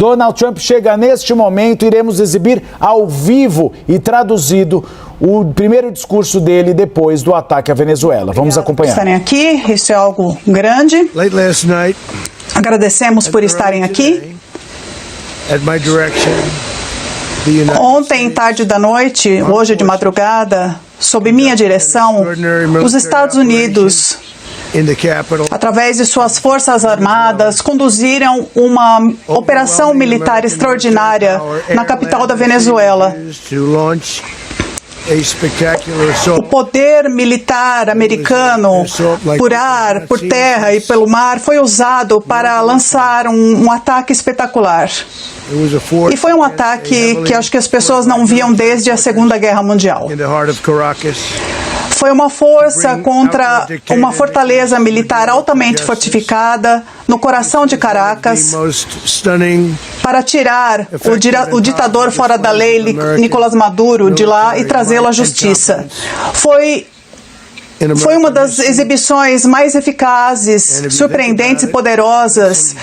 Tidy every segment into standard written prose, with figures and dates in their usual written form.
Donald Trump chega neste momento, iremos exibir ao vivo e traduzido o primeiro discurso dele depois do ataque à Venezuela. Vamos acompanhar. Estarem aqui, isso é algo grande. Agradecemos por estarem aqui. Ontem, tarde da noite, hoje de madrugada, sob minha direção, os Estados Unidos, através de suas forças armadas, conduziram uma operação militar extraordinária na capital da Venezuela. O poder militar americano, por ar, por terra e pelo mar, foi usado para lançar um ataque espetacular. E foi um ataque que acho que as pessoas não viam desde a Segunda Guerra Mundial. Foi uma força contra uma fortaleza militar altamente fortificada no coração de Caracas para tirar o ditador fora da lei, Nicolás Maduro, de lá e trazê-lo à justiça. Foi uma das exibições mais eficazes, surpreendentes e poderosas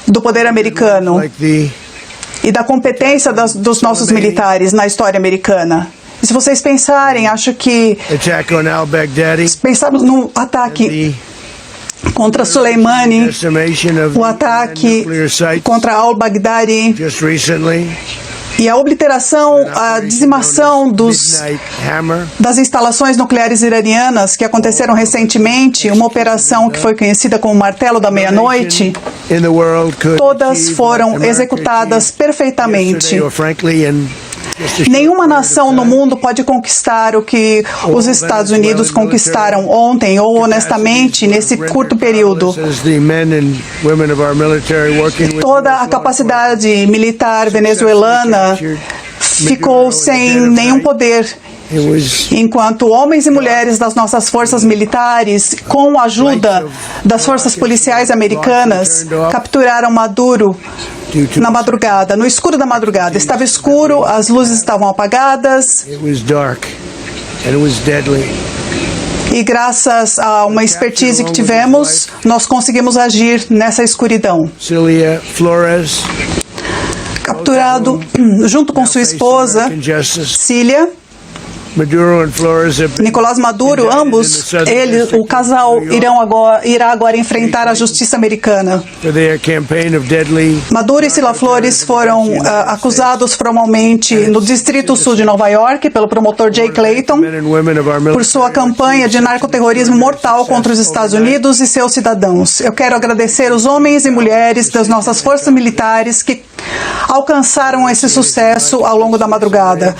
do poder americano e da competência dos nossos militares na história americana. E se vocês pensarem, acho que pensamos no ataque contra Soleimani, o ataque contra al-Baghdadi e a obliteração, a dizimação das instalações nucleares iranianas que aconteceram recentemente, uma operação que foi conhecida como Martelo da Meia-Noite, todas foram executadas perfeitamente. Nenhuma nação no mundo pode conquistar o que os Estados Unidos conquistaram ontem ou honestamente nesse curto período. Toda a capacidade militar venezuelana ficou sem nenhum poder, enquanto homens e mulheres das nossas forças militares, com a ajuda das forças policiais americanas, capturaram Maduro na madrugada, no escuro da madrugada. Estava escuro, as luzes estavam apagadas. E graças a uma expertise que tivemos, nós conseguimos agir nessa escuridão. Capturado junto com sua esposa, Cília, Nicolás Maduro, ambos, o casal, irá agora enfrentar a justiça americana. Maduro e Cília Flores foram acusados formalmente no Distrito Sul de Nova York pelo promotor Jay Clayton por sua campanha de narcoterrorismo mortal contra os Estados Unidos e seus cidadãos. Eu quero agradecer os homens e mulheres das nossas forças militares que alcançaram esse sucesso ao longo da madrugada,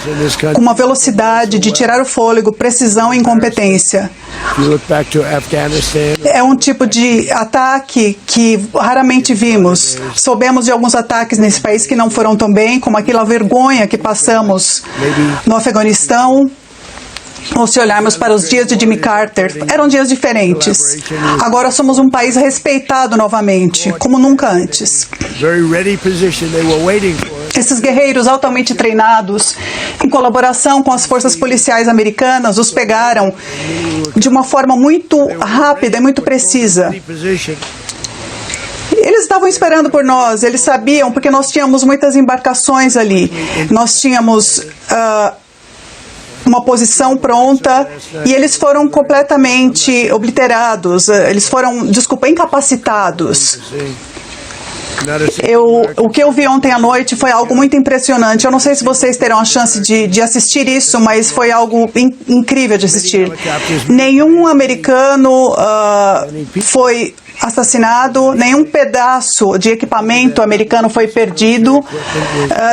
com uma velocidade de tirar o fôlego, precisão e incompetência. É um tipo de ataque que raramente vimos. Soubemos de alguns ataques nesse país que não foram tão bem, como aquela vergonha que passamos no Afeganistão. Ou se olharmos para os dias de Jimmy Carter, eram dias diferentes. Agora somos um país respeitado novamente, como nunca antes. Esses guerreiros altamente treinados, em colaboração com as forças policiais americanas, os pegaram de uma forma muito rápida e muito precisa. Eles estavam esperando por nós, eles sabiam, porque nós tínhamos muitas embarcações ali. Nós tínhamos uma posição pronta e eles foram completamente obliterados, eles foram, incapacitados. O que eu vi ontem à noite foi algo muito impressionante. Eu não sei se vocês terão a chance de assistir isso, mas foi algo incrível de assistir. Nenhum americano foi assassinado, nenhum pedaço de equipamento americano foi perdido.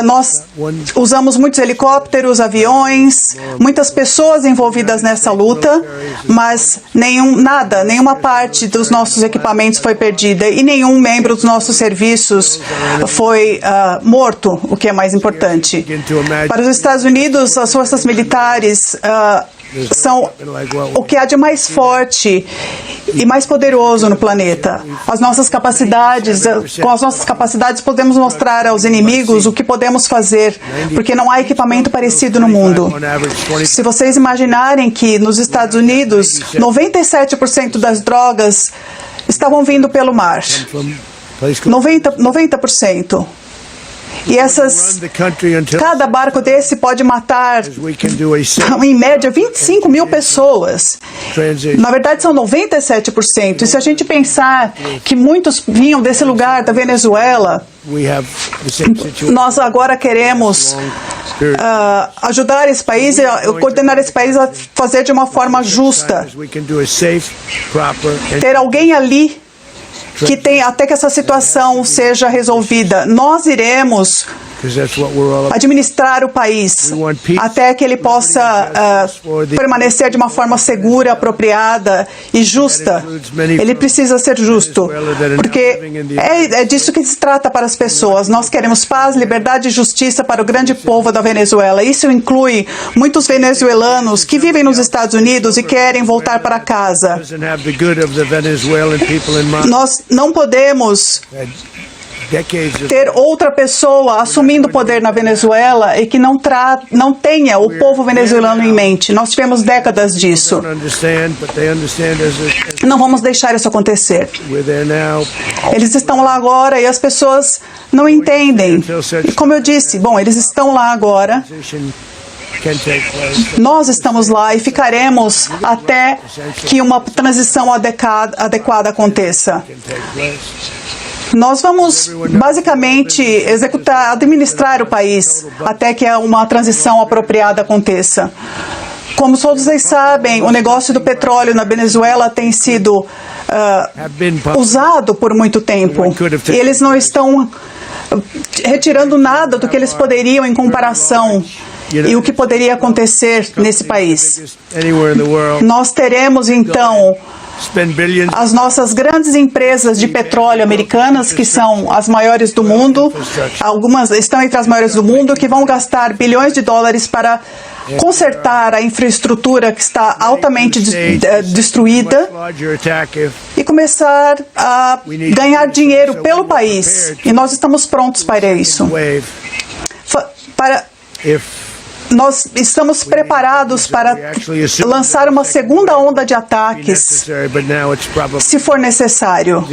Nós usamos muitos helicópteros, aviões, muitas pessoas envolvidas nessa luta, mas nenhuma parte dos nossos equipamentos foi perdida e nenhum membro dos nossos serviços foi morto, o que é mais importante. Para os Estados Unidos, as forças militares são o que há de mais forte e mais poderoso no planeta. Com as nossas capacidades podemos mostrar aos inimigos o que podemos fazer, porque não há equipamento parecido no mundo. Se vocês imaginarem que nos Estados Unidos 97% das drogas estavam vindo pelo mar, 90%. E cada barco desse pode matar, em média, 25 mil pessoas. Na verdade, são 97%. E se a gente pensar que muitos vinham desse lugar, da Venezuela, nós agora queremos ajudar esse país e coordenar esse país a fazer de uma forma justa. Ter alguém ali que tem até que essa situação seja resolvida. Nós iremos administrar o país até que ele possa permanecer de uma forma segura, apropriada e justa. Ele precisa ser justo, porque é disso que se trata para as pessoas. Nós queremos paz, liberdade e justiça para o grande povo da Venezuela. Isso inclui muitos venezuelanos que vivem nos Estados Unidos e querem voltar para casa. Nós não podemos ter outra pessoa assumindo o poder na Venezuela e que não tenha o povo venezuelano em mente. Nós tivemos décadas disso. Não vamos deixar isso acontecer. Eles estão lá agora e as pessoas não entendem. E como eu disse, eles estão lá agora. Nós estamos lá e ficaremos até que uma transição adequada aconteça. Nós vamos, basicamente, administrar o país até que uma transição apropriada aconteça. Como todos vocês sabem, o negócio do petróleo na Venezuela tem sido usado por muito tempo. E eles não estão retirando nada do que eles poderiam em comparação e o que poderia acontecer nesse país. Nós teremos, então, as nossas grandes empresas de petróleo americanas, que são as maiores do mundo, algumas estão entre as maiores do mundo, que vão gastar bilhões de dólares para consertar a infraestrutura que está altamente destruída e começar a ganhar dinheiro pelo país. E nós estamos prontos para isso. Nós estamos preparados para lançar uma segunda onda de ataques, se for necessário.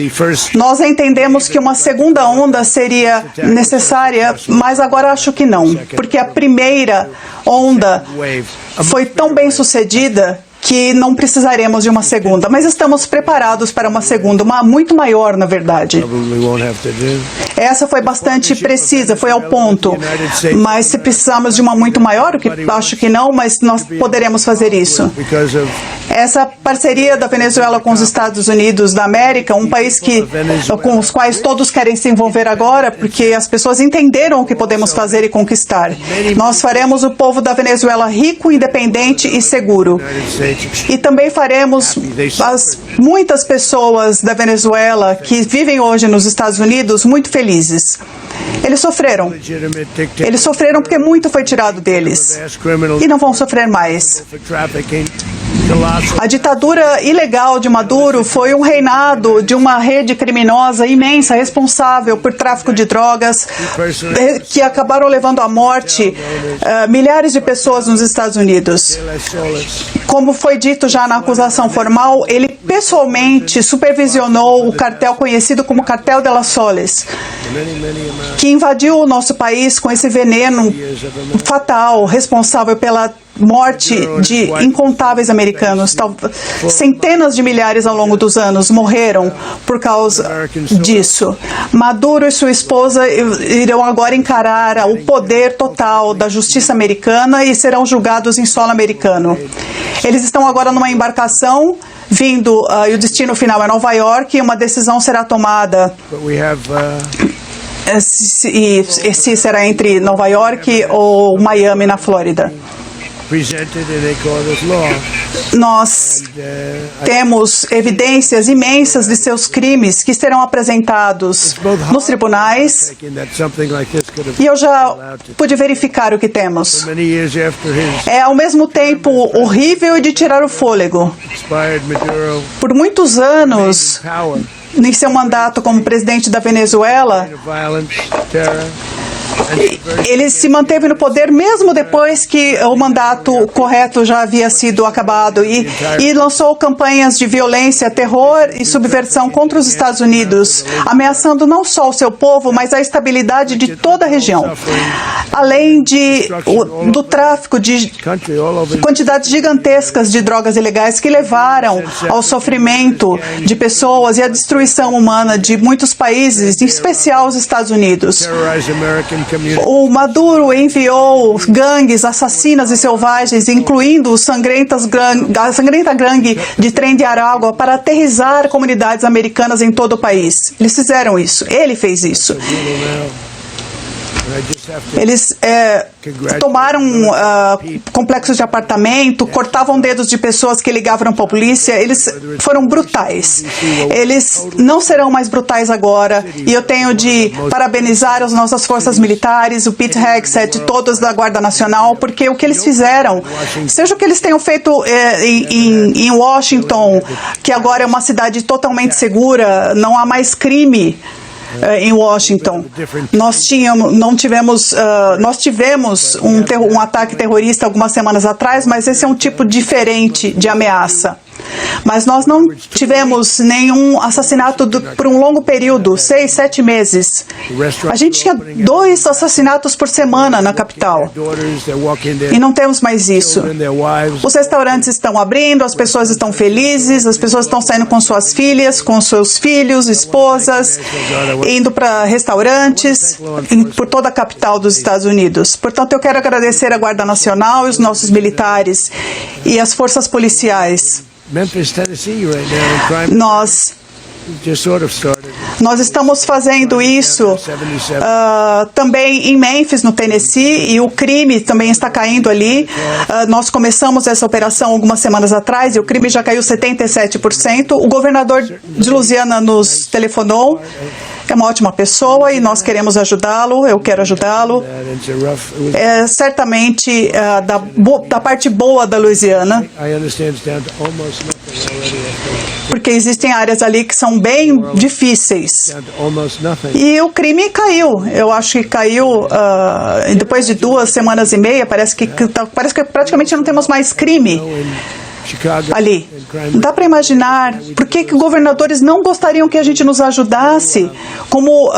Nós entendemos que uma segunda onda seria necessária, mas agora acho que não, porque a primeira onda foi tão bem sucedida que não precisaremos de uma segunda, mas estamos preparados para uma segunda, uma muito maior, na verdade. Essa foi bastante precisa, foi ao ponto, mas se precisarmos de uma muito maior, o que acho que não, mas nós poderemos fazer isso. Essa parceria da Venezuela com os Estados Unidos da América, um país com os quais todos querem se envolver agora, porque as pessoas entenderam o que podemos fazer e conquistar. Nós faremos o povo da Venezuela rico, independente e seguro. E também faremos muitas pessoas da Venezuela que vivem hoje nos Estados Unidos muito felizes. Eles sofreram. Eles sofreram porque muito foi tirado deles. E não vão sofrer mais. A ditadura ilegal de Maduro foi um reinado de uma rede criminosa imensa, responsável por tráfico de drogas, que acabaram levando à morte milhares de pessoas nos Estados Unidos. Como foi dito já na acusação formal, ele pessoalmente supervisionou o cartel conhecido como Cartel de las Soles, que invadiu o nosso país com esse veneno fatal, responsável pela morte de incontáveis americanos. Centenas de milhares ao longo dos anos morreram por causa disso. Maduro e sua esposa irão agora encarar o poder total da justiça americana e serão julgados em solo americano. Eles estão agora numa embarcação vindo, e o destino final é Nova York, e uma decisão será tomada. Se será entre Nova York ou Miami, na Flórida. Nós temos evidências imensas de seus crimes que serão apresentados nos tribunais, e eu já pude verificar o que temos. É ao mesmo tempo horrível e de tirar o fôlego. Por muitos anos, em seu mandato como presidente da Venezuela, Ele se manteve no poder mesmo depois que o mandato correto já havia sido acabado e lançou campanhas de violência, terror e subversão contra os Estados Unidos, ameaçando não só o seu povo, mas a estabilidade de toda a região, além do tráfico de quantidades gigantescas de drogas ilegais que levaram ao sofrimento de pessoas e à destruição humana de muitos países, em especial os Estados Unidos. O Maduro enviou gangues assassinas e selvagens, incluindo a sangrenta gangue de Trem de Aragua, para aterrissar comunidades americanas em todo o país. Eles fizeram isso. Ele fez isso. Eles tomaram complexos de apartamento, cortavam dedos de pessoas que ligavam para a polícia. Eles foram brutais. Eles não serão mais brutais agora. E eu tenho de parabenizar as nossas forças militares, o Pete Hegseth, todos da Guarda Nacional, porque o que eles fizeram, seja o que eles tenham feito em Washington, que agora é uma cidade totalmente segura, não há mais crime em Washington. Nós tivemos um ataque terrorista algumas semanas atrás, mas esse é um tipo diferente de ameaça. Mas nós não tivemos nenhum assassinato por um longo período, 6, 7 meses. A gente tinha 2 assassinatos por semana na capital. E não temos mais isso. Os restaurantes estão abrindo, as pessoas estão felizes, as pessoas estão saindo com suas filhas, com seus filhos, esposas, indo para restaurantes por toda a capital dos Estados Unidos. Portanto, eu quero agradecer à Guarda Nacional e os nossos militares e as forças policiais. Nós estamos fazendo isso também em Memphis, no Tennessee, e o crime também está caindo ali. Nós começamos essa operação algumas semanas atrás e o crime já caiu 77%. O governador de Louisiana nos telefonou. É uma ótima pessoa e nós queremos ajudá-lo, eu quero ajudá-lo. É certamente da parte boa da Louisiana, porque existem áreas ali que são bem difíceis. E o crime caiu. Eu acho que caiu depois de 2 semanas e meia, parece que praticamente não temos mais crime ali. Dá para imaginar por que governadores não gostariam que a gente nos ajudasse? Como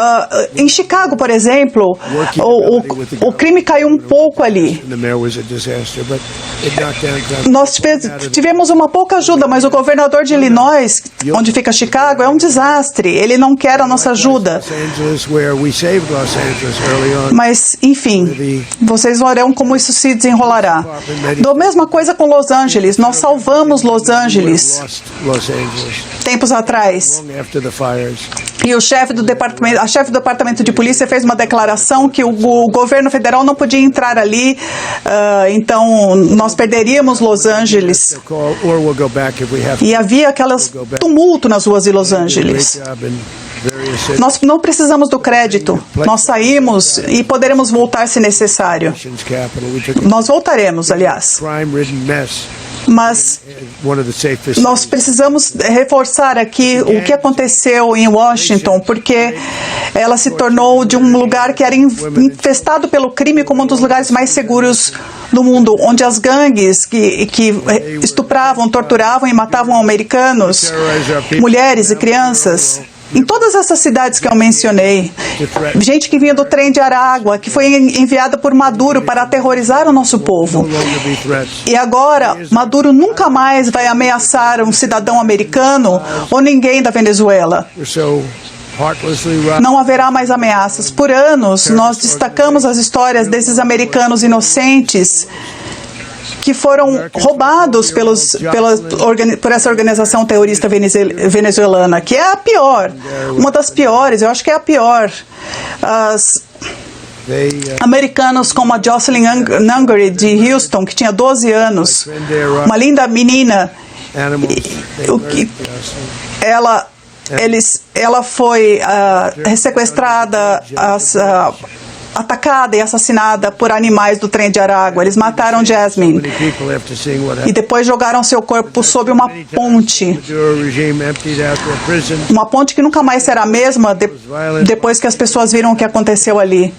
em Chicago, por exemplo, o crime caiu um pouco ali. Nós tivemos uma pouca ajuda, mas o governador de Illinois, onde fica Chicago, é um desastre. Ele não quer a nossa ajuda. Mas, enfim, vocês verão como isso se desenrolará. Da mesma coisa com Los Angeles. Nós salvamos Los Angeles tempos atrás. E a chefe do departamento de polícia fez uma declaração que o governo federal não podia entrar ali, então nós perderíamos Los Angeles. E havia aquelas tumulto nas ruas de Los Angeles. Nós não precisamos do crédito. Nós saímos e poderemos voltar se necessário. Nós voltaremos, aliás. Mas nós precisamos reforçar aqui o que aconteceu em Washington, porque ela se tornou de um lugar que era infestado pelo crime como um dos lugares mais seguros do mundo, onde as gangues que estupravam, torturavam e matavam americanos, mulheres e crianças. Em todas essas cidades que eu mencionei, gente que vinha do Trem de Aragua, que foi enviada por Maduro para aterrorizar o nosso povo. E agora, Maduro nunca mais vai ameaçar um cidadão americano ou ninguém da Venezuela. Não haverá mais ameaças. Por anos, nós destacamos as histórias desses americanos inocentes que foram roubados por essa organização terrorista venezuelana, que é a pior, uma das piores, eu acho que é a pior. Americanos como a Jocelyn Nungery, de Houston, que tinha 12 anos, uma linda menina, ela foi sequestrada, atacada e assassinada por animais do Trem de Aragua. Eles mataram Jasmine e depois jogaram seu corpo sob uma ponte. Uma ponte que nunca mais será a mesma depois que as pessoas viram o que aconteceu ali.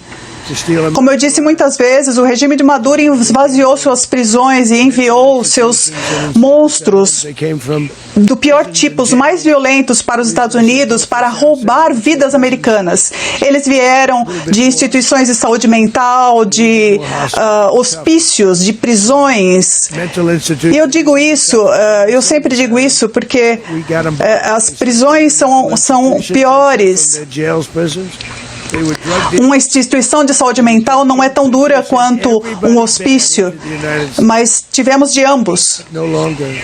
Como eu disse muitas vezes, o regime de Maduro esvaziou suas prisões e enviou seus monstros do pior tipo, os mais violentos, para os Estados Unidos para roubar vidas americanas. Eles vieram de instituições de saúde mental, de hospícios, de prisões. E eu digo isso, eu sempre digo isso porque as prisões são piores. Uma instituição de saúde mental não é tão dura quanto um hospício, mas tivemos de ambos.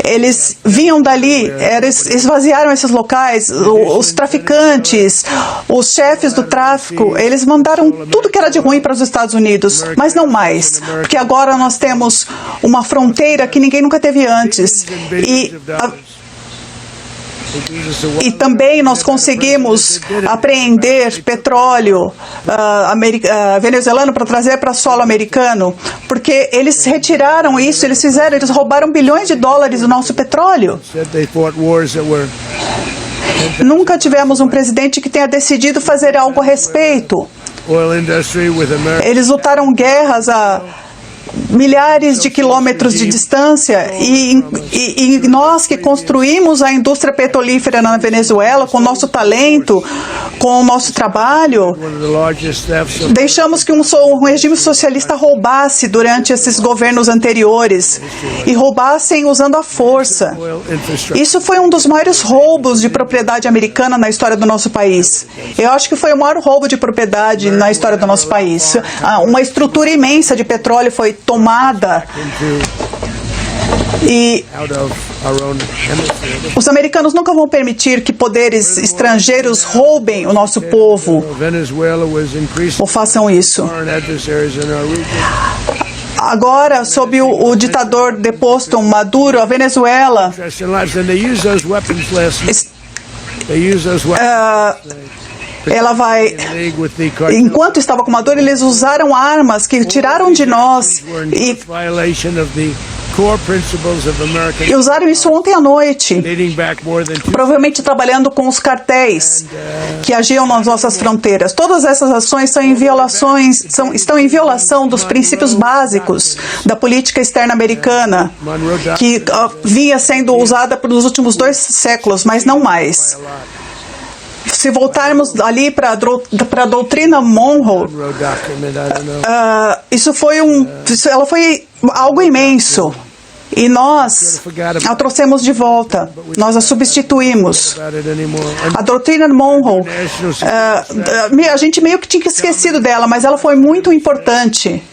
Eles vinham dali, eles esvaziaram esses locais, os traficantes, os chefes do tráfico, eles mandaram tudo que era de ruim para os Estados Unidos, mas não mais, porque agora nós temos uma fronteira que ninguém nunca teve antes. E também nós conseguimos apreender petróleo venezuelano para trazer para solo americano, porque eles retiraram isso, eles roubaram bilhões de dólares do nosso petróleo. Nunca tivemos um presidente que tenha decidido fazer algo a respeito. Eles lutaram guerras a milhares de quilômetros de distância e nós que construímos a indústria petrolífera na Venezuela com o nosso talento, com o nosso trabalho, deixamos que um regime socialista roubasse durante esses governos anteriores e roubassem usando a força. Isso foi um dos maiores roubos de propriedade americana na história do nosso país. Eu acho que foi o maior roubo de propriedade na história do nosso país. Uma estrutura imensa de petróleo foi tomada e os americanos nunca vão permitir que poderes estrangeiros roubem o nosso povo ou façam isso. Agora, sob o ditador deposto Maduro, a Venezuela ela vai... Enquanto estava com Maduro, eles usaram armas que tiraram de nós e usaram isso ontem à noite, provavelmente trabalhando com os cartéis que agiam nas nossas fronteiras. Todas essas ações estão em violação dos princípios básicos da política externa americana, que vinha sendo usada nos últimos 2 séculos, mas não mais. Se voltarmos ali para a doutrina Monroe, ela foi algo imenso. E nós a trouxemos de volta, nós a substituímos. A doutrina Monroe, a gente meio que tinha esquecido dela, mas ela foi muito importante.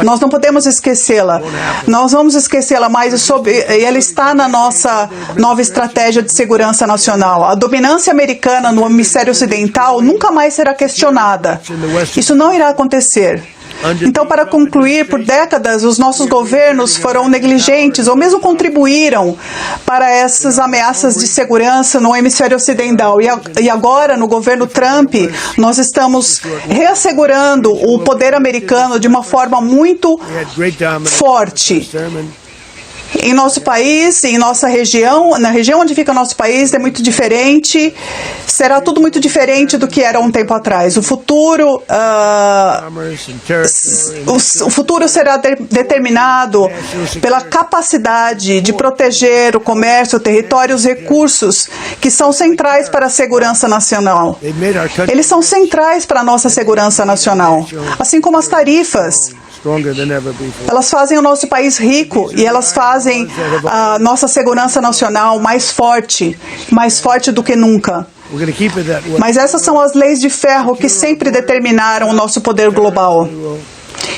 Nós não podemos esquecê-la. Nós vamos esquecê-la, mas ela está na nossa nova estratégia de segurança nacional. A dominância americana no hemisfério ocidental nunca mais será questionada. Isso não irá acontecer. Então, para concluir, por décadas, os nossos governos foram negligentes ou mesmo contribuíram para essas ameaças de segurança no hemisfério ocidental. E agora, no governo Trump, nós estamos reassegurando o poder americano de uma forma muito forte. Em nosso país, em nossa região, na região onde fica nosso país, é muito diferente. Será tudo muito diferente do que era um tempo atrás. O futuro será determinado pela capacidade de proteger o comércio, o território, os recursos que são centrais para a segurança nacional. Eles são centrais para a nossa segurança nacional, assim como as tarifas. Elas fazem o nosso país rico e elas fazem a nossa segurança nacional mais forte do que nunca. Mas essas são as leis de ferro que sempre determinaram o nosso poder global.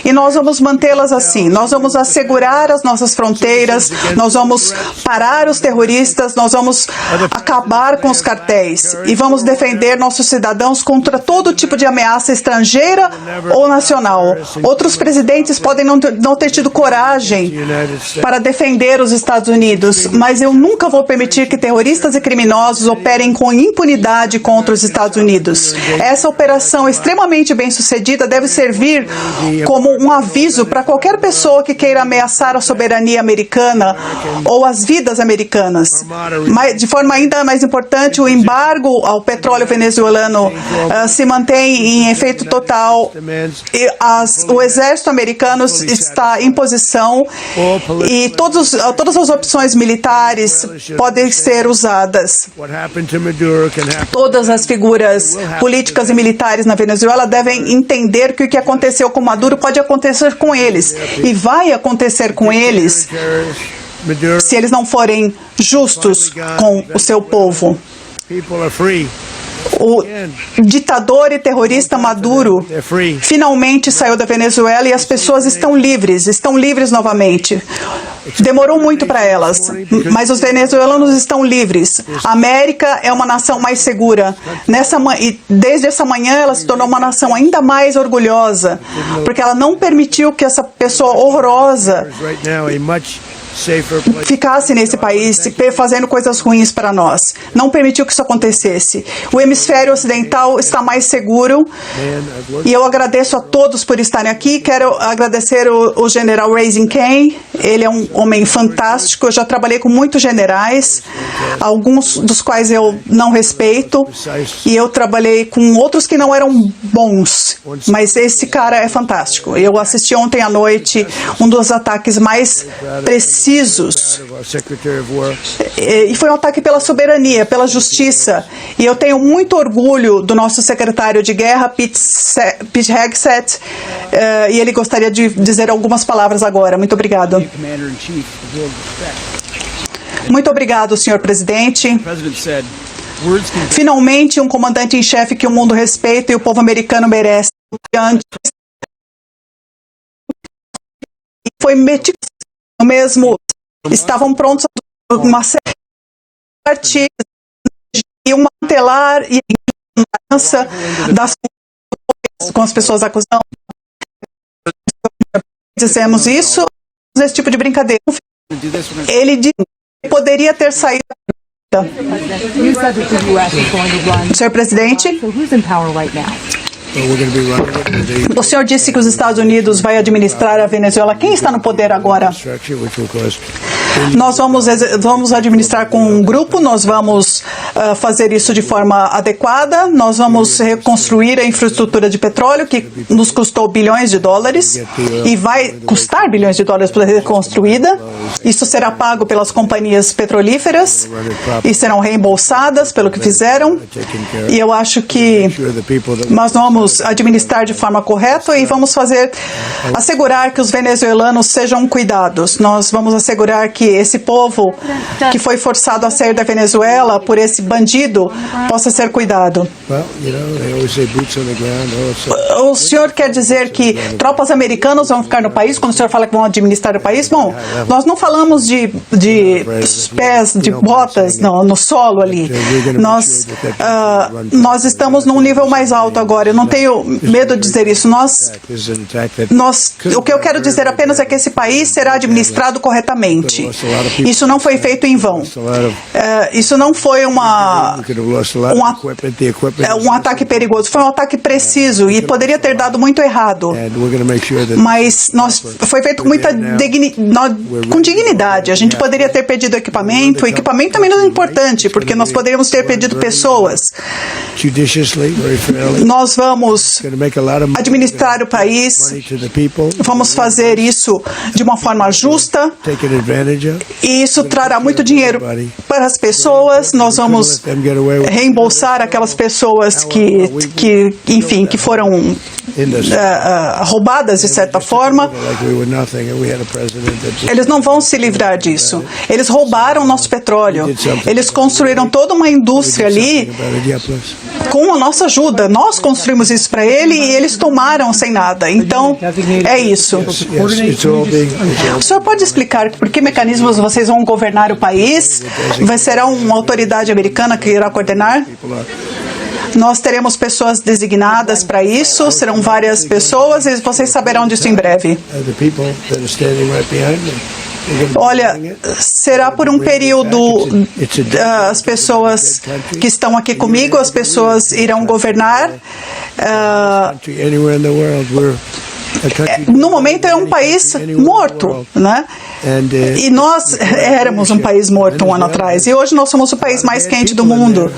E nós vamos mantê-las assim. Nós vamos assegurar as nossas fronteiras, nós vamos parar os terroristas, nós vamos acabar com os cartéis e vamos defender nossos cidadãos contra todo tipo de ameaça estrangeira ou nacional. Outros presidentes podem não ter tido coragem para defender os Estados Unidos, mas eu nunca vou permitir que terroristas e criminosos operem com impunidade contra os Estados Unidos. Essa operação extremamente bem-sucedida deve servir como um aviso para qualquer pessoa que queira ameaçar a soberania americana ou as vidas americanas. Mas, de forma ainda mais importante, o embargo ao petróleo venezuelano se mantém em efeito total. E o exército americano está em posição e todas as opções militares podem ser usadas. Todas as figuras políticas e militares na Venezuela devem entender que o que aconteceu com Maduro pode acontecer com eles e vai acontecer com eles se eles não forem justos com o seu povo. O ditador e terrorista Maduro finalmente saiu da Venezuela e as pessoas estão livres novamente. Demorou muito para elas, mas os venezuelanos estão livres. A América é uma nação mais segura. E desde essa manhã ela se tornou uma nação ainda mais orgulhosa, porque ela não permitiu que essa pessoa horrorosa ficasse nesse país fazendo coisas ruins para nós. Não permitiu que isso acontecesse. O hemisfério ocidental está mais seguro e eu agradeço a todos por estarem aqui. Quero agradecer o general Raising Cane. Ele é um homem fantástico. Eu já trabalhei com muitos generais, alguns dos quais eu não respeito, e eu trabalhei com outros que não eram bons, mas esse cara é fantástico. Eu assisti ontem à noite um dos ataques mais precisos. E foi um ataque pela soberania, pela justiça. E eu tenho muito orgulho do nosso secretário de guerra, Pete Hegseth, e ele gostaria de dizer algumas palavras agora. Muito obrigado. Muito obrigado, senhor presidente. Finalmente, um comandante em chefe que o mundo respeita e o povo americano merece. Foi meticuloso mesmo. Estavam prontos a uma série de artigos e um mantelar e a mudança das com as pessoas acusando. Dizemos isso, esse tipo de brincadeira. Ele poderia ter saído. Senhor presidente, o senhor disse que os Estados Unidos vai administrar a Venezuela. Quem está no poder agora? Nós vamos administrar com um grupo, nós vamos fazer isso de forma adequada, nós vamos reconstruir a infraestrutura de petróleo, que nos custou bilhões de dólares, e vai custar bilhões de dólares para ser reconstruída. Isso será pago pelas companhias petrolíferas e serão reembolsadas pelo que fizeram. E eu acho que nós vamos administrar de forma correta e vamos assegurar que os venezuelanos sejam cuidados. Nós vamos assegurar que esse povo que foi forçado a sair da Venezuela por esse bandido possa ser cuidado. O senhor quer dizer que tropas americanas vão ficar no país quando o senhor fala que vão administrar o país? Bom, nós não falamos de pés, de botas no solo ali. Nós estamos num nível mais alto agora. Eu não tenho medo de dizer isso. O que eu quero dizer apenas é que esse país será administrado corretamente. Isso não foi feito em vão. Isso não foi um ataque perigoso. Foi um ataque preciso e poderia ter dado muito errado. Mas foi feito com muita dignidade. A gente poderia ter pedido equipamento. O equipamento também não é importante, porque nós poderíamos ter pedido pessoas. Nós vamos administrar o país. Vamos fazer isso de uma forma justa. E isso trará muito dinheiro para as pessoas. Nós vamos reembolsar aquelas pessoas que foram roubadas de certa forma. Eles não vão se livrar disso. Eles roubaram nosso petróleo. Eles construíram toda uma indústria ali com a nossa ajuda. Nós construímos isso para ele e eles tomaram sem nada. Então, é isso. O senhor pode explicar por que mecanismos vocês vão governar o país? Será uma autoridade americana que irá coordenar? Nós teremos pessoas designadas para isso, serão várias pessoas e vocês saberão disso em breve. Olha, será por um período, as pessoas que estão aqui comigo, as pessoas irão governar. no momento é um país morto, né? E nós éramos um país morto um ano atrás, e hoje nós somos o país mais quente do mundo.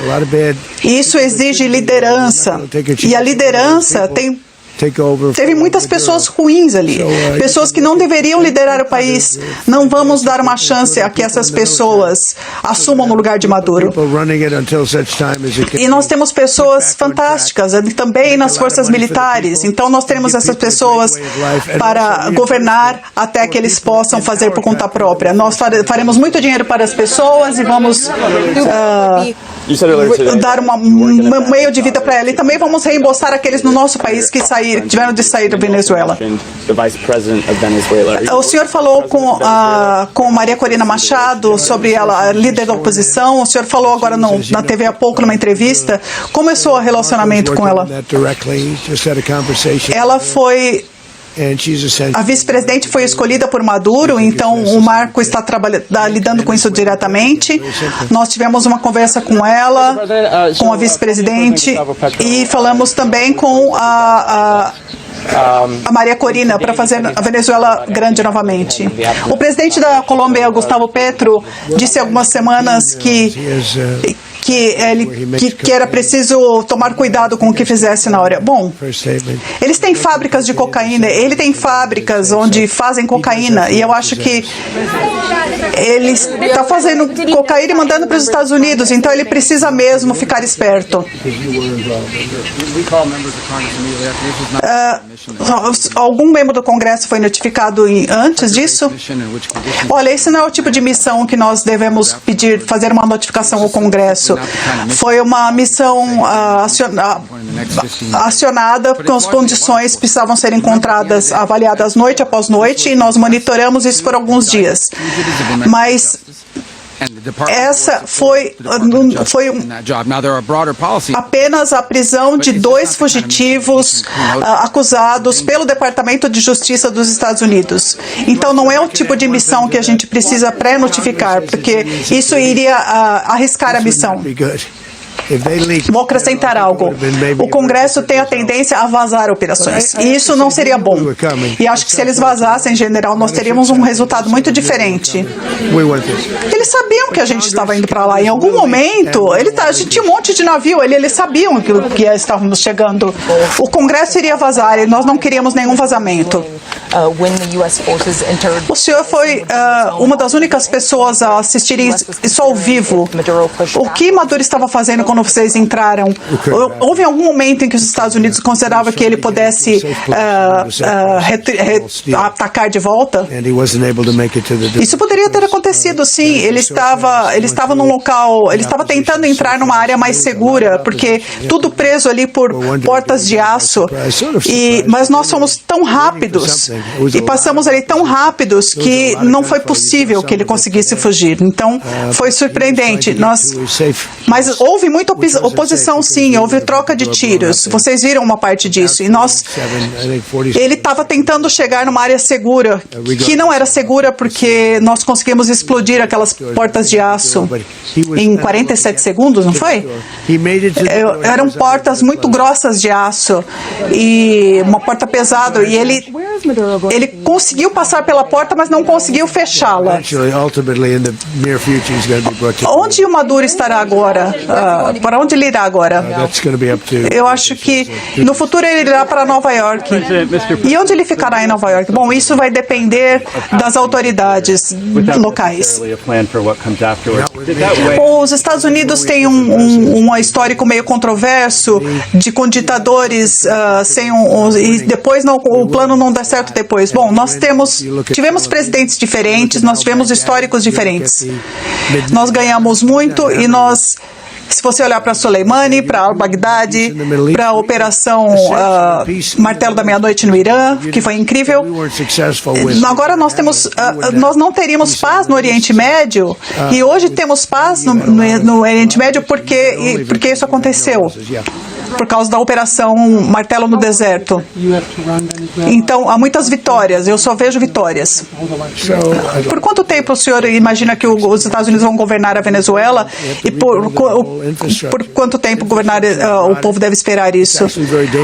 Isso exige liderança, e a liderança teve muitas pessoas ruins ali, pessoas que não deveriam liderar o país. Não vamos dar uma chance a que essas pessoas assumam no lugar de Maduro. E nós temos pessoas fantásticas também nas forças militares, então nós teremos essas pessoas para governar até que eles possam fazer por conta própria. Nós faremos muito dinheiro para as pessoas e vamos dar um meio de vida para ela, e também vamos reembolsar aqueles no nosso país que tiveram de sair da Venezuela. O senhor falou com Maria Corina Machado sobre ela, líder da oposição. O senhor falou agora na TV há pouco, numa entrevista. Como é o seu relacionamento com ela? Ela foi... A vice-presidente foi escolhida por Maduro, então o Marco está lidando com isso diretamente. Nós tivemos uma conversa com ela, com a vice-presidente, e falamos também com a Maria Corina para fazer a Venezuela grande novamente. O presidente da Colômbia, Gustavo Petro, disse há algumas semanas que era preciso tomar cuidado com o que fizesse na hora. Bom, eles têm fábricas de cocaína, ele tem fábricas onde fazem cocaína, e eu acho que ele está fazendo cocaína e mandando para os Estados Unidos, então ele precisa mesmo ficar esperto. Algum membro do Congresso foi notificado antes disso? Olha, esse não é o tipo de missão que nós devemos fazer uma notificação ao Congresso. Foi uma missão acionada, com as condições precisavam ser encontradas, avaliadas noite após noite, e nós monitoramos isso por alguns dias. Mas essa foi apenas a prisão de 2 fugitivos acusados pelo Departamento de Justiça dos Estados Unidos. Então não é o tipo de missão que a gente precisa pré-notificar, porque isso iria arriscar a missão. Vou acrescentar algo. O Congresso tem a tendência a vazar operações, e isso não seria bom. E acho que se eles vazassem, em general, nós teríamos um resultado muito diferente. Eles sabiam que a gente estava indo para lá. Em algum momento, a gente tinha um monte de navio, eles sabiam que estávamos chegando. O Congresso iria vazar, e nós não queríamos nenhum vazamento. O senhor foi uma das únicas pessoas a assistirem isso ao vivo. O que Maduro estava fazendo quando vocês entraram? Houve algum momento em que os Estados Unidos consideravam que ele pudesse atacar de volta? Isso poderia ter acontecido, sim. Ele estava num local, ele estava tentando entrar numa área mais segura, porque tudo preso ali por portas de aço. Mas nós fomos tão rápidos e passamos ali tão rápidos que não foi possível que ele conseguisse fugir. Então, foi surpreendente. Mas houve muita oposição, sim. Houve troca de tiros. Vocês viram uma parte disso. E ele estava tentando chegar numa área segura, que não era segura porque nós conseguimos explodir aquelas portas de aço em 47 segundos, não foi? Eram portas muito grossas de aço e uma porta pesada, e ele conseguiu passar pela porta, mas não conseguiu fechá-la. Onde o Maduro estará agora? Para onde ele irá agora? Eu acho que no futuro ele irá para Nova York. E onde ele ficará em Nova York? Bom, isso vai depender das autoridades locais. Os Estados Unidos têm um histórico meio controverso com ditadores e depois o plano não dá certo depois. Bom, nós tivemos presidentes diferentes, nós tivemos históricos diferentes. Nós ganhamos muito e se você olhar para Soleimani, para al-Baghdadi, para a Operação Martelo da Meia-Noite no Irã, que foi incrível. Agora nós não teríamos paz no Oriente Médio, e hoje temos paz no Oriente Médio porque isso aconteceu. por causa da operação Martelo no Deserto. Então, há muitas vitórias, eu só vejo vitórias. Por quanto tempo o senhor imagina que os Estados Unidos vão governar a Venezuela e por quanto tempo o povo deve esperar isso?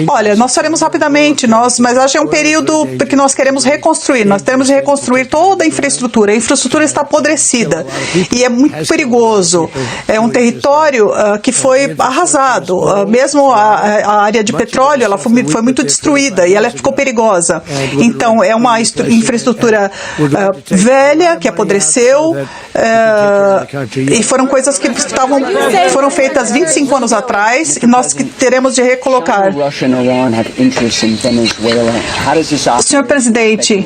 Olha, nós faremos rapidamente, mas acho que é um período que nós queremos reconstruir. Nós temos de reconstruir toda a infraestrutura. A infraestrutura está apodrecida e é muito perigoso. É um território que foi arrasado. Mesmo a área de petróleo, ela foi muito destruída e ela ficou perigosa. Então, é uma infraestrutura velha que apodreceu e foram coisas que foram feitas 25 anos atrás e nós teremos de recolocar. Senhor presidente,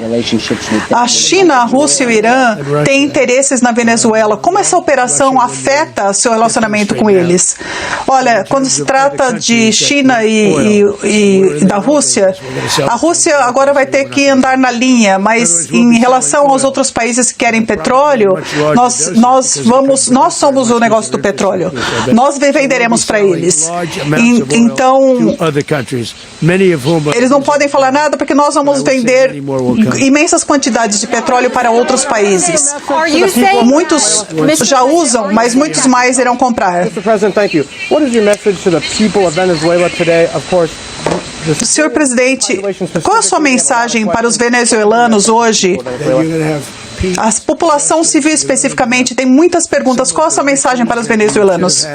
a China, a Rússia e o Irã têm interesses na Venezuela. Como essa operação afeta seu relacionamento com eles? Olha, quando se trata de China e da Rússia, a Rússia agora vai ter que andar na linha, mas em relação aos outros países que querem petróleo, nós somos o negócio do petróleo. Nós venderemos para eles. Então, eles não podem falar nada porque nós vamos vender imensas quantidades de petróleo para outros países. Muitos já usam, mas muitos mais irão comprar. Senhor presidente, qual a sua mensagem para os venezuelanos hoje? A população civil especificamente tem muitas perguntas. Qual a sua mensagem para os venezuelanos?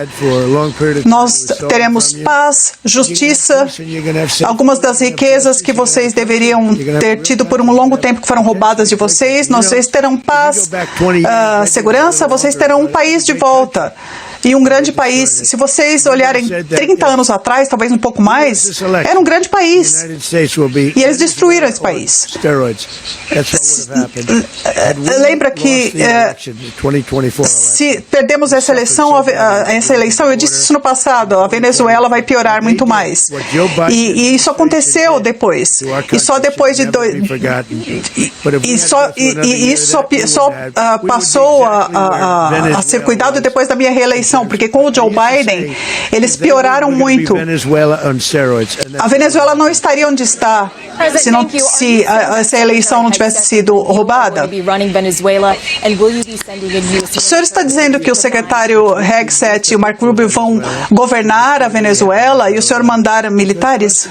Nós teremos paz, justiça, algumas das riquezas que vocês deveriam ter tido por um longo tempo que foram roubadas de vocês. Vocês terão paz, segurança, vocês terão um país de volta. E um grande país. Se vocês olharem 30 anos atrás, talvez um pouco mais, era um grande país. E eles destruíram esse país. Lembra que se perdemos essa eleição, eu disse isso no passado, a Venezuela vai piorar muito mais. E isso aconteceu depois. E só depois de isso só passou a ser cuidado depois da minha reeleição. Porque com o Joe Biden, eles pioraram muito. A Venezuela não estaria onde está se essa eleição não tivesse sido roubada. O senhor está dizendo que o secretário Hegseth e o Marco Rubio vão governar a Venezuela e o senhor mandar militares?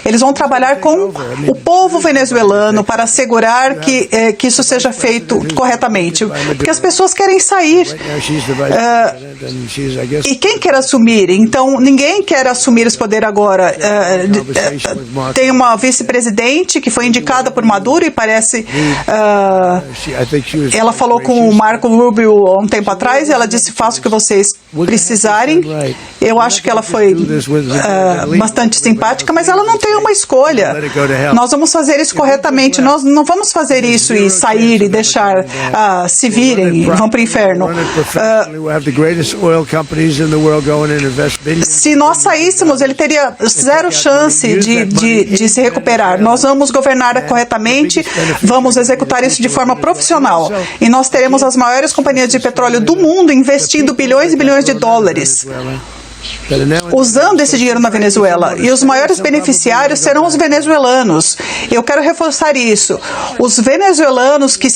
Eles vão trabalhar com o povo venezuelano para assegurar que isso seja feito corretamente. Porque as pessoas querem sair. E quem quer assumir? Então, ninguém quer assumir esse poder agora. Tem uma vice-presidente que foi indicada por Maduro e parece... ela falou com o Marco Rubio há um tempo atrás e ela disse, faço o que vocês precisarem. Eu acho que ela foi bastante simpática, mas ela não tem uma escolha. Nós vamos fazer isso corretamente. Nós não vamos fazer isso e sair e deixar se virem e vão para o inferno. Se nós saíssemos, ele teria zero chance de se recuperar. Nós vamos governar corretamente, vamos executar isso de forma profissional. E nós teremos as maiores companhias de petróleo do mundo investindo bilhões e bilhões de dólares, usando esse dinheiro na Venezuela. E os maiores beneficiários serão os venezuelanos. Eu quero reforçar isso. Os venezuelanos que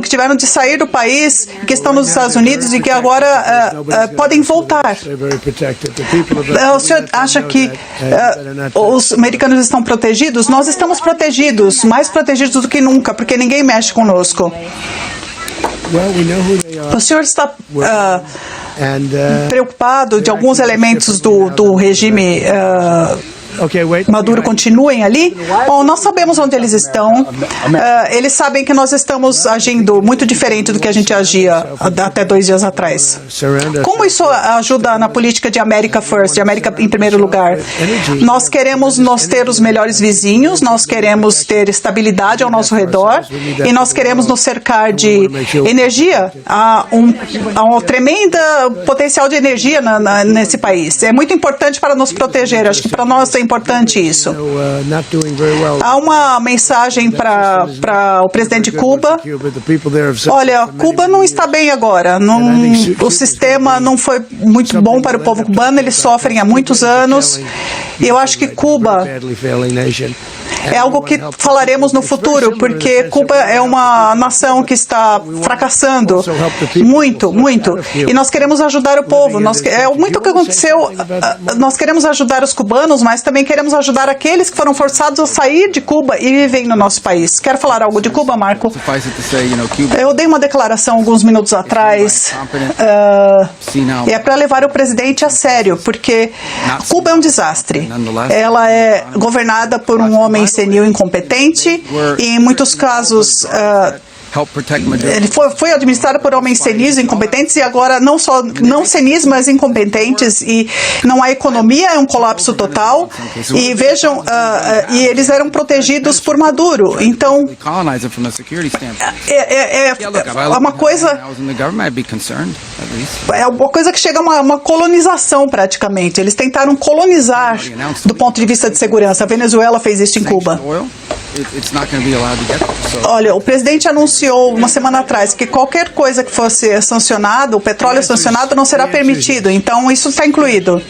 tiveram de sair do país, que estão nos Estados Unidos e que agora podem voltar. O senhor acha que os americanos estão protegidos? Nós estamos protegidos, mais protegidos do que nunca, porque ninguém mexe conosco. O senhor está preocupado de alguns elementos do regime Maduro continuem ali? Bom, nós sabemos onde eles estão. Eles sabem que nós estamos agindo muito diferente do que a gente agia até 2 dias atrás. Como isso ajuda na política de America First, de América em primeiro lugar? Nós queremos ter os melhores vizinhos, nós queremos ter estabilidade ao nosso redor e nós queremos nos cercar de energia. Há um tremendo potencial de energia nesse país. É muito importante para nos proteger. Acho que para nós é importante isso. Há uma mensagem para o presidente de Cuba. Olha, Cuba não está bem agora. O sistema não foi muito bom para o povo cubano, eles sofrem há muitos anos. E eu acho que Cuba é algo que falaremos no futuro, porque Cuba é uma nação que está fracassando muito, muito. E nós queremos ajudar o povo. É muito o que aconteceu. Nós queremos ajudar os cubanos, mas também queremos ajudar aqueles que foram forçados a sair de Cuba e vivem no nosso país. Quer falar algo de Cuba, Marco? Eu dei uma declaração alguns minutos atrás, e é para levar o presidente a sério, porque Cuba é um desastre. Ela é governada por um homem senil incompetente e, em muitos casos, ele foi administrado por homens senis incompetentes e agora não senis, mas incompetentes, e não há economia, é um colapso total. E vejam, e eles eram protegidos por Maduro. Então, é uma coisa que chega a uma colonização praticamente. Eles tentaram colonizar do ponto de vista de segurança. A Venezuela fez isso em Cuba. Olha, o presidente anunciou uma semana atrás que qualquer coisa que fosse sancionado, o petróleo sancionado, não será permitido. Então, isso está incluído.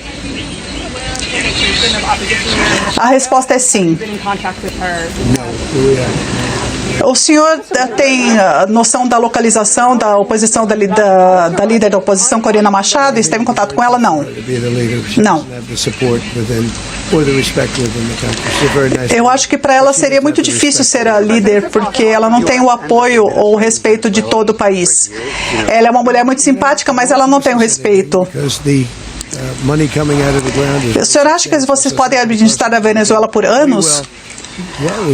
A resposta é sim. O senhor tem noção da localização da oposição, da líder da oposição, Corina Machado? Esteve em contato com ela? Não. Não. Eu acho que para ela seria muito difícil ser a líder, porque ela não tem o apoio ou o respeito de todo o país. Ela é uma mulher muito simpática, mas ela não tem o respeito. O senhor acha que vocês podem administrar a Venezuela por anos?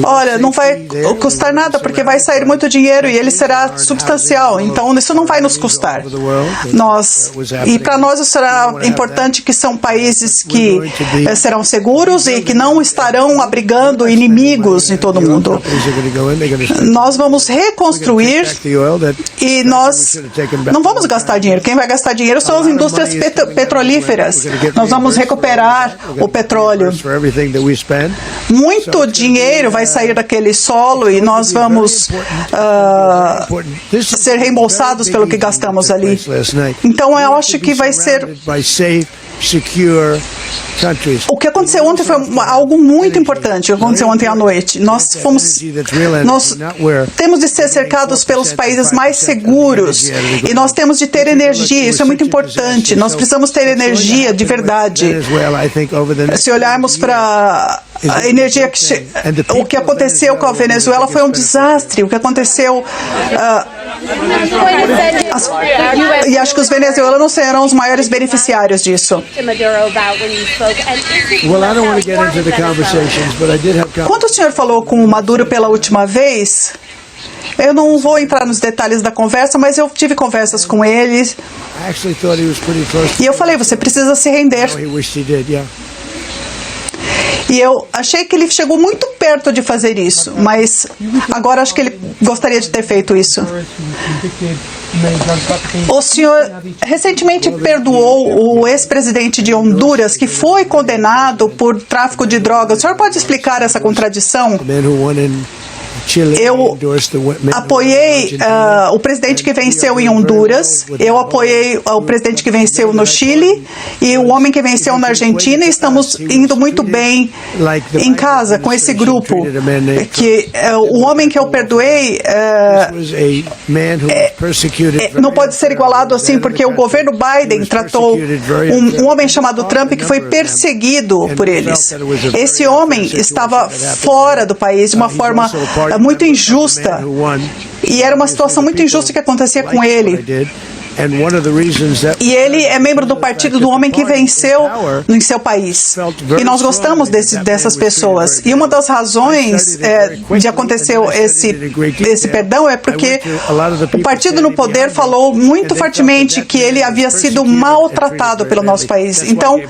Olha, não vai custar nada, porque vai sair muito dinheiro e ele será substancial. Então, isso não vai nos custar. E para nós isso será importante, que são países que serão seguros e que não estarão abrigando inimigos em todo o mundo. Nós vamos reconstruir e nós não vamos gastar dinheiro. Quem vai gastar dinheiro são as indústrias petrolíferas. Nós vamos recuperar o petróleo. Muito dinheiro vai sair daquele solo e nós vamos ser reembolsados pelo que gastamos ali. Então, eu acho que vai ser... O que aconteceu ontem foi algo muito importante. O que aconteceu ontem à noite. Nós temos de ser cercados pelos países mais seguros e nós temos de ter energia. Isso é muito importante. Nós precisamos ter energia de verdade. Se olharmos para a energia o que aconteceu com a Venezuela foi um desastre. O que aconteceu e acho que os venezuelanos serão os maiores beneficiários disso. Quando o senhor falou com o Maduro pela última vez, eu não vou entrar nos detalhes da conversa, mas eu tive conversas com ele e eu falei, você precisa se render. E eu achei que ele chegou muito perto de fazer isso, mas agora acho que ele gostaria de ter feito isso. O senhor recentemente perdoou o ex-presidente de Honduras, que foi condenado por tráfico de drogas. O senhor pode explicar essa contradição? Eu apoiei o presidente que venceu em Honduras, eu apoiei o presidente que venceu no Chile e o homem que venceu na Argentina, e estamos indo muito bem em casa com esse grupo. O homem que eu perdoei não pode ser igualado assim, porque o governo Biden tratou um homem chamado Trump que foi perseguido por eles. Esse homem estava fora do país de uma forma muito injusta, e era uma situação muito injusta que acontecia com ele. E ele é membro do partido do homem que venceu em seu país. E nós gostamos dessas pessoas. E uma das razões de acontecer esse perdão é porque o partido no poder falou muito fortemente que ele havia sido maltratado pelo nosso país. Então,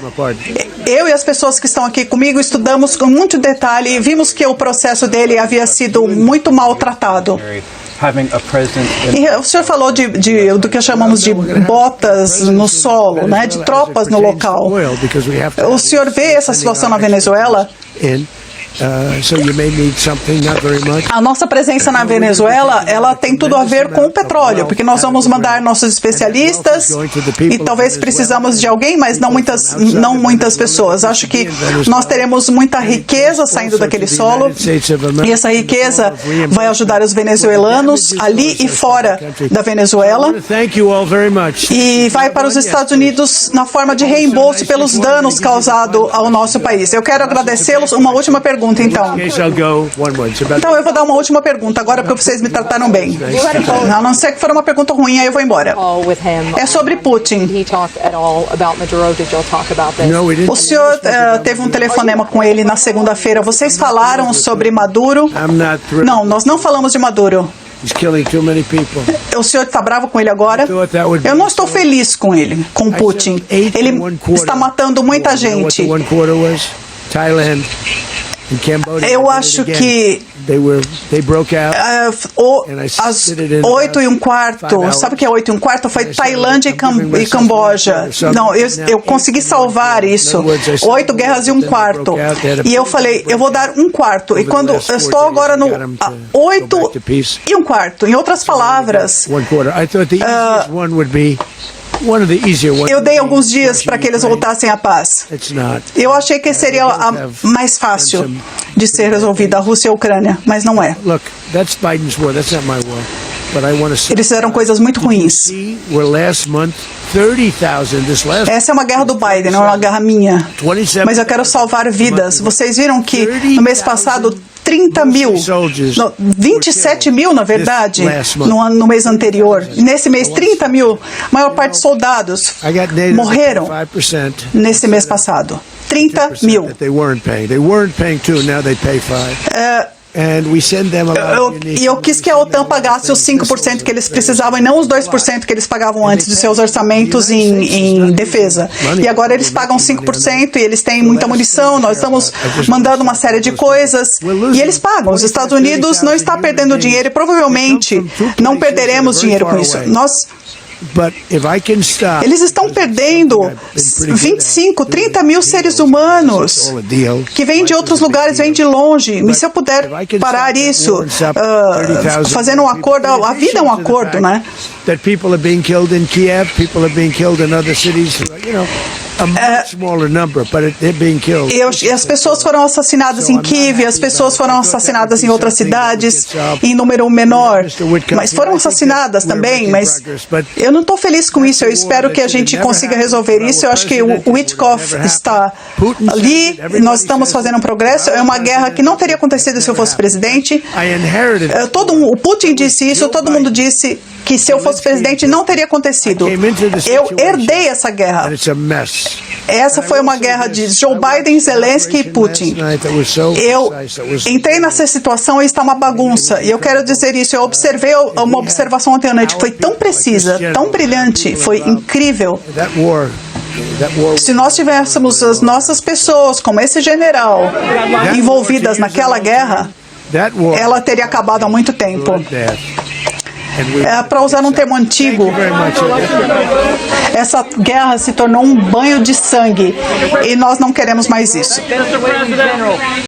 eu e as pessoas que estão aqui comigo estudamos com muito detalhe e vimos que o processo dele havia sido muito maltratado. E o senhor falou do que chamamos de botas no solo, né, de tropas no local. O senhor vê essa situação na Venezuela? A nossa presença na Venezuela, ela tem tudo a ver com o petróleo, porque nós vamos mandar nossos especialistas e talvez precisamos de alguém, mas não muitas pessoas. Acho que nós teremos muita riqueza saindo daquele solo e essa riqueza vai ajudar os venezuelanos ali e fora da Venezuela e vai para os Estados Unidos na forma de reembolso pelos danos causados ao nosso país. Eu quero agradecê-los. Uma última pergunta. Então eu vou dar uma última pergunta agora, porque vocês me trataram bem. A não ser que for uma pergunta ruim, aí eu vou embora. É sobre Putin. O senhor teve um telefonema com ele na segunda-feira. Vocês falaram sobre Maduro? Não, nós não falamos de Maduro. O senhor está bravo com ele agora? Eu não estou feliz com ele, com Putin. Ele está matando muita gente. Eu acho que às 8:15, sabe o que é 8:15? Foi Tailândia e Camboja. Não, eu consegui salvar isso. 8 guerras e 1/4. E eu falei, eu vou dar 1/4. E quando eu estou agora no 8 e 1/4, em outras palavras, eu dei alguns dias para que eles voltassem à paz. Eu achei que seria a mais fácil de ser resolvida, a Rússia e a Ucrânia, mas não é. Eles fizeram coisas muito ruins. Essa é uma guerra do Biden, não é uma guerra minha. Mas eu quero salvar vidas. Vocês viram que no mês passado 27 mil, na verdade, no mês anterior. Nesse mês, 30 mil, a maior parte dos soldados morreram nesse mês passado. 30 mil. E eu quis que a OTAN pagasse os 5% que eles precisavam e não os 2% que eles pagavam antes de seus orçamentos em defesa. E agora eles pagam 5% e eles têm muita munição, nós estamos mandando uma série de coisas e eles pagam. Os Estados Unidos não estão perdendo dinheiro e provavelmente não perderemos dinheiro com isso. Eles estão perdendo 25, 30 mil seres humanos que vêm de outros lugares, vêm de longe. E se eu puder parar isso, fazendo um acordo, a vida é um acordo, né? E as pessoas foram assassinadas em Kiev, as pessoas foram assassinadas em outras cidades, em número menor, mas foram assassinadas também, mas eu não estou feliz com isso, eu espero que a gente consiga resolver isso, eu acho que o Witkoff está ali, nós estamos fazendo um progresso, é uma guerra que não teria acontecido se eu fosse presidente, o Putin disse isso, todo mundo disse que se eu fosse presidente não teria acontecido. Eu herdei essa guerra. Essa foi uma guerra de Joe Biden, Zelensky e Putin. Eu entrei nessa situação e está uma bagunça. E eu quero dizer isso, eu observei uma observação ontem à noite que foi tão precisa, tão brilhante, foi incrível. Se nós tivéssemos as nossas pessoas, como esse general, envolvidas naquela guerra, ela teria acabado há muito tempo. Para usar um termo antigo, essa guerra se tornou um banho de sangue e nós não queremos mais isso.